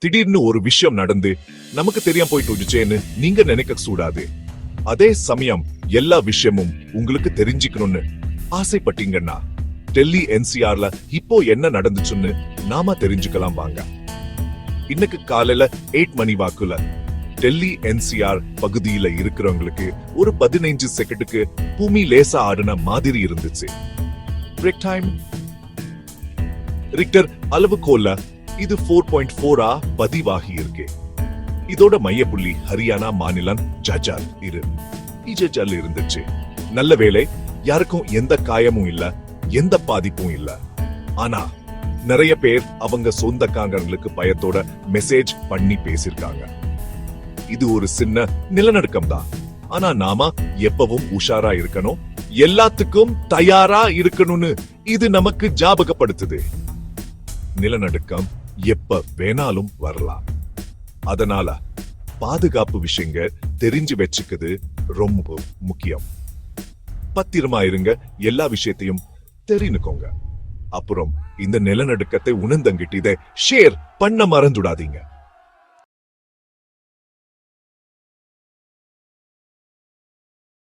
திடீர்னு ஒரு விஷயம் நடந்து நமக்கு தெரியாம போயிட்டு நீங்க நினைக்க கூடாது. அதே சமயம் எல்லா விஷயமும் உங்களுக்கு தெரிஞ்சுக்கணும்னு ஆசைப்பட்டீங்கன்னா டெல்லி என்சிஆர்ல இப்போ என்ன நடந்துச்சுன்னு நாம தெரிஞ்சுக்கலாம் வாங்க. இன்னைக்கு காலையில 8 மணி வாக்குல டெல்லி என்சிஆர் பகுதியில இருக்கிறவங்களுக்கு ஒரு 15 செகண்டுக்கு பூமி லேசா ஆடின மாதிரி இருந்துச்சு. பிரேக் டைம் ரிக்டர் அளவுகோல்ல இது 4.4 பதிவாகி இருக்கு. இதோட மையப்புள்ளி ஹரியானா மாநிலம் ஜஜால் இருந்துச்சு. நல்ல வேளை யாருக்கும் எந்த காயமும் இல்ல, எந்த பாதிப்பும் இல்ல. ஆனா நிறைய பேர் அவங்க சொந்தக்காரங்களுக்கு பயத்தோட மெசேஜ் பண்ணி பேசிருக்காங்க. இது ஒரு சின்ன நிலநடுக்கம் தான், ஆனா நாம எப்பவும் உஷாரா இருக்கணும், எல்லாத்துக்கும் தயாரா இருக்கணும்னு இது நமக்கு ஞாபகப்படுத்துது. நிலநடுக்கம் எப்ப வேணாலும் வரலாம். அதனால பாதுகாப்பு விஷயங்கள் தெரிஞ்சு வச்சுக்கிறது ரொம்ப முக்கியம். பத்திரமா இருங்க, எல்லா விஷயத்தையும் தெரிஞ்சுக்கோங்க. அப்புறம் இந்த நிலநடுக்கத்தை உணர்ந்தங்கிட்டு இதை ஷேர் பண்ண மறந்துடாதீங்க.